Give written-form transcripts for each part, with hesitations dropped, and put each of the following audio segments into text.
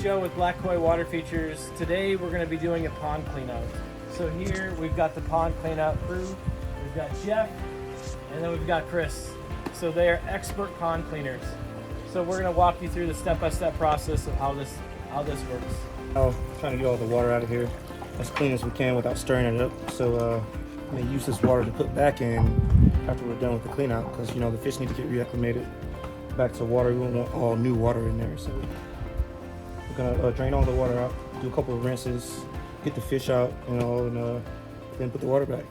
Joe with Black Koi Water Features. Today we're going to be doing a pond cleanout. So here we've got the pond cleanout crew. We've got Jeff, and then we've got Chris. So they are expert pond cleaners. So we're going to walk you through the step-by-step process of how this works. I'm trying to get all the water out of here as clean as we can without stirring it up. So I'm going to use this water to put back in after we're done with the cleanout, because you know the fish need to get reacclimated back to water. We don't want all new water in there. So we're gonna drain all the water out, do a couple of rinses, get the fish out, you know, and then put the water back.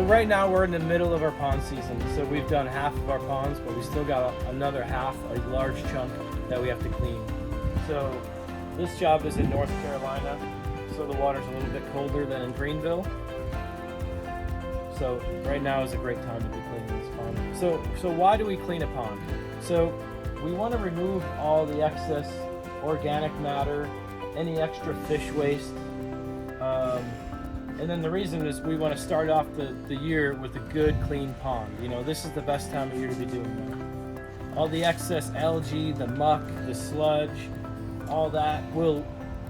Right now we're in the middle of our pond season, so we've done half of our ponds, but we still got another half, a large chunk that we have to clean. So this job is in North Carolina, so the water's a little bit colder than in Greenville. So right now is a great time to be cleaning this pond. So why do we clean a pond? So we want to remove all the excess organic matter, any extra fish waste. And then the reason is we want to start off the year with a good, clean pond. You know, this is the best time of year to be doing that. All the excess algae, the muck, the sludge, all that will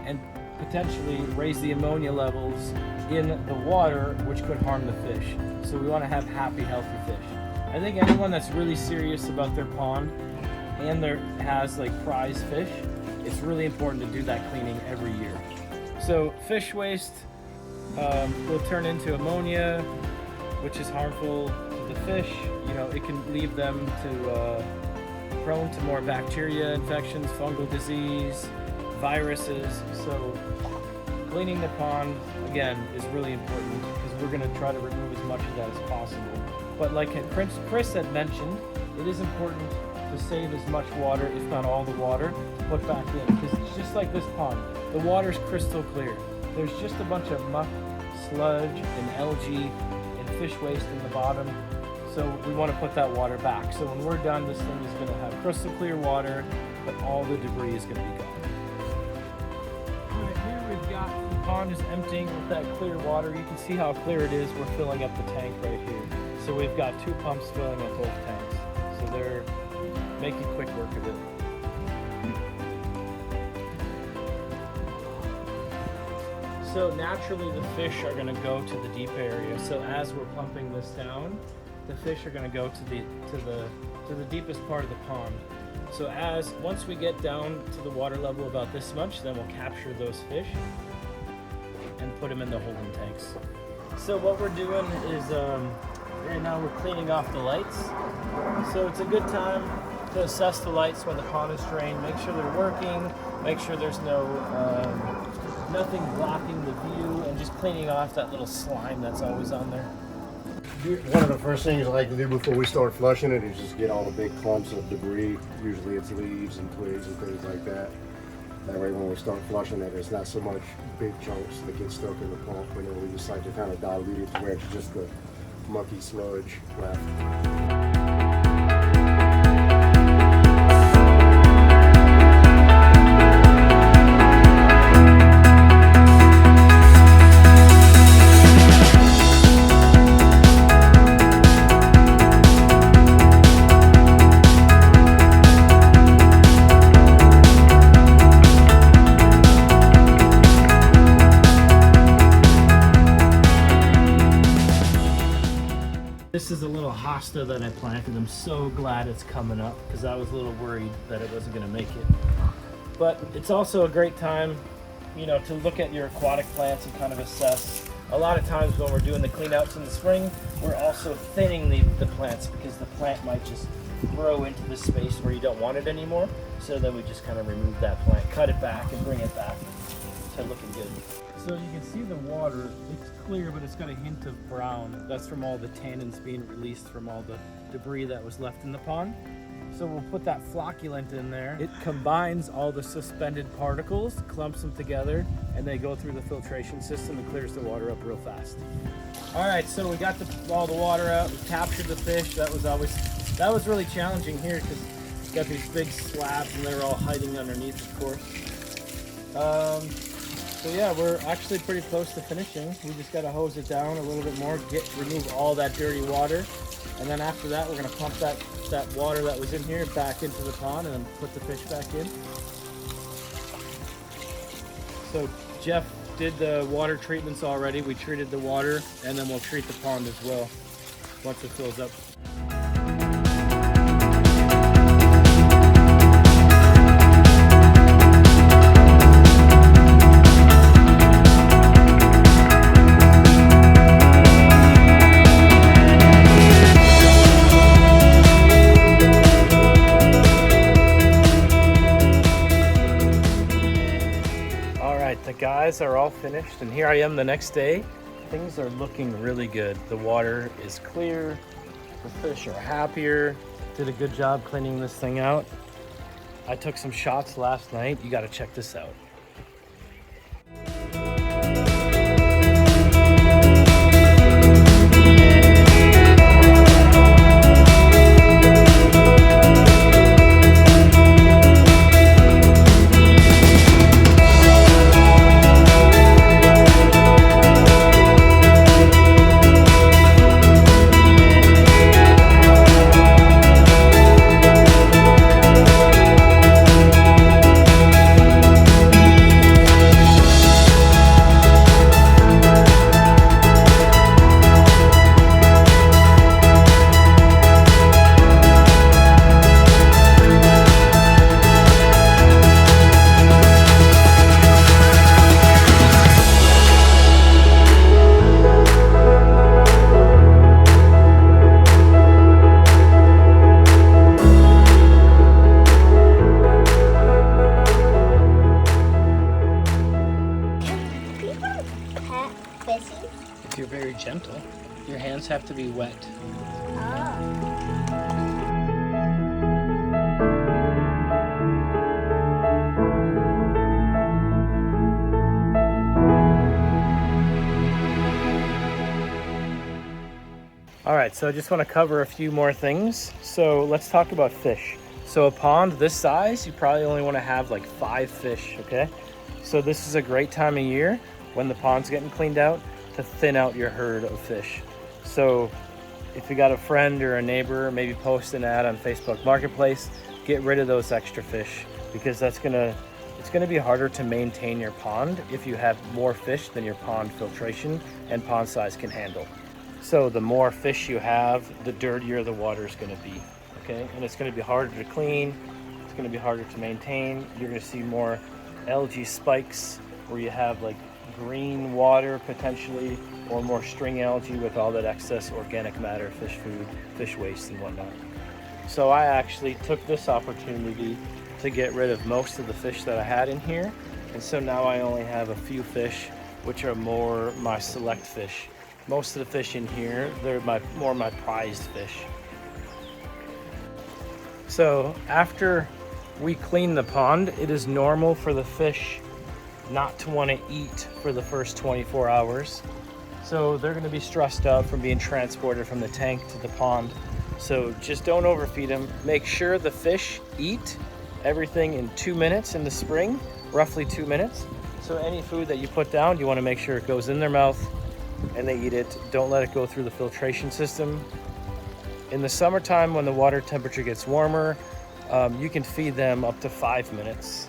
and potentially raise the ammonia levels in the water, which could harm the fish. So we want to have happy, healthy fish. I think anyone that's really serious about their pond and has like prize fish, it's really important to do that cleaning every year. So fish waste will turn into ammonia, which is harmful to the fish. You know, it can leave them to prone to more bacteria infections, fungal disease, viruses. So cleaning the pond, again, is really important because we're going to try to remove as much of that as possible. But like Chris had mentioned, it is important to save as much water, if not all the water, to put back in. Because it's just like this pond, the water's crystal clear. There's just a bunch of muck, sludge, and algae, and fish waste in the bottom. So we want to put that water back. So when we're done, this thing is going to have crystal clear water, but all the debris is going to be gone. Right here we've got, the pond is emptying with that clear water. You can see how clear it is. We're filling up the tank right here. So we've got 2 pumps filling up both tanks. So they're making quick work of it. So naturally the fish are going to go to the deep area. So as we're pumping this down, the fish are going to go to the deepest part of the pond. So once we get down to the water level about this much, then we'll capture those fish and put them in the holding tanks. So what we're doing is right now we're cleaning off the lights. So it's a good time to assess the lights when the pond is drained. Make sure they're working. Make sure there's nothing blocking the view, and just cleaning off that little slime that's always on there. One of the first things I like to do before we start flushing it is just get all the big clumps of debris. Usually it's leaves and twigs and things like that. That way when we start flushing it, there's not so much big chunks that get stuck in the pump, and then we just like to kind of dilute it to where it's just the mucky sludge left. This is a little hosta that I planted. I'm so glad it's coming up because I was a little worried that it wasn't going to make it. But it's also a great time, you know, to look at your aquatic plants and kind of assess. A lot of times when we're doing the cleanouts in the spring, we're also thinning the plants because the plant might just grow into the space where you don't want it anymore. So then we just kind of remove that plant, cut it back, and bring it back to looking good. So you can see the water, it's clear, but it's got a hint of brown. That's from all the tannins being released from all the debris that was left in the pond. So we'll put that flocculant in there. It combines all the suspended particles, clumps them together, and they go through the filtration system and clears the water up real fast. All right, so we got all the water out, we captured the fish. That was really challenging here because you got these big slabs and they're all hiding underneath, of course. So yeah, we're actually pretty close to finishing. We just got to hose it down a little bit more, remove all that dirty water. And then after that, we're gonna pump that water that was in here back into the pond and then put the fish back in. So Jeff did the water treatments already. We treated the water and then we'll treat the pond as well once it fills up. The guys are all finished and here I am the next day. Things are looking really good. The water is clear, the fish are happier. Did a good job cleaning this thing out. I took some shots last night. You got to check this out. If you're very gentle, your hands have to be wet. All right, so I just want to cover a few more things. So let's talk about fish. So a pond this size, you probably only want to have like 5 fish, okay? So this is a great time of year when the pond's getting cleaned out to thin out your herd of fish. So if you got a friend or a neighbor, maybe post an ad on Facebook Marketplace, get rid of those extra fish because it's gonna be harder to maintain your pond if you have more fish than your pond filtration and pond size can handle. So the more fish you have, the dirtier the water is gonna be, okay? And it's gonna be harder to clean, it's gonna be harder to maintain. You're gonna see more algae spikes where you have like green water potentially, or more string algae with all that excess organic matter, fish food, fish waste and whatnot. So I actually took this opportunity to get rid of most of the fish that I had in here. And so now I only have a few fish, which are more my select fish. Most of the fish in here, they're more my prized fish. So after we clean the pond, it is normal for the fish not to want to eat for the first 24 hours. So they're going to be stressed out from being transported from the tank to the pond. So just don't overfeed them. Make sure the fish eat everything in 2 minutes in the spring, roughly 2 minutes. So any food that you put down, you want to make sure it goes in their mouth and they eat it. Don't let it go through the filtration system. In the summertime, when the water temperature gets warmer, you can feed them up to 5 minutes.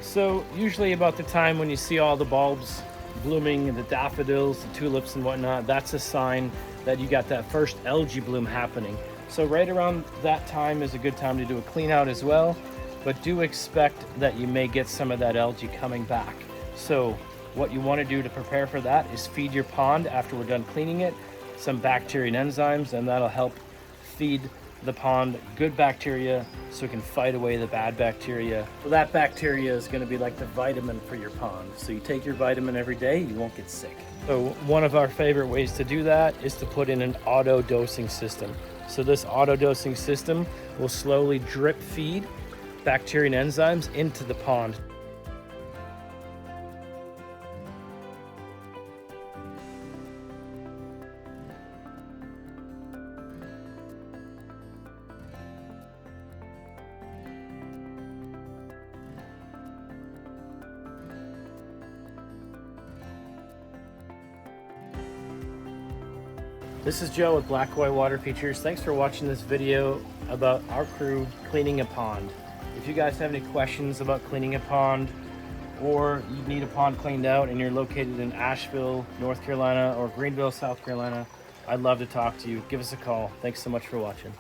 So usually about the time when you see all the bulbs blooming and the daffodils, the tulips and whatnot, that's a sign that you got that first algae bloom happening. So right around that time is a good time to do a clean out as well, but do expect that you may get some of that algae coming back. So what you want to do to prepare for that is feed your pond after we're done cleaning it some bacteria and enzymes, and that'll help feed the pond good bacteria so it can fight away the bad bacteria. So that bacteria is going to be like the vitamin for your pond. So you take your vitamin every day, you won't get sick. So one of our favorite ways to do that is to put in an auto dosing system. So this auto dosing system will slowly drip feed bacteria and enzymes into the pond. This is Joe with Black White Water Features. Thanks for watching this video about our crew cleaning a pond. If you guys have any questions about cleaning a pond, or you need a pond cleaned out and you're located in Asheville, North Carolina, or Greenville, South Carolina, I'd love to talk to you. Give us a call. Thanks so much for watching.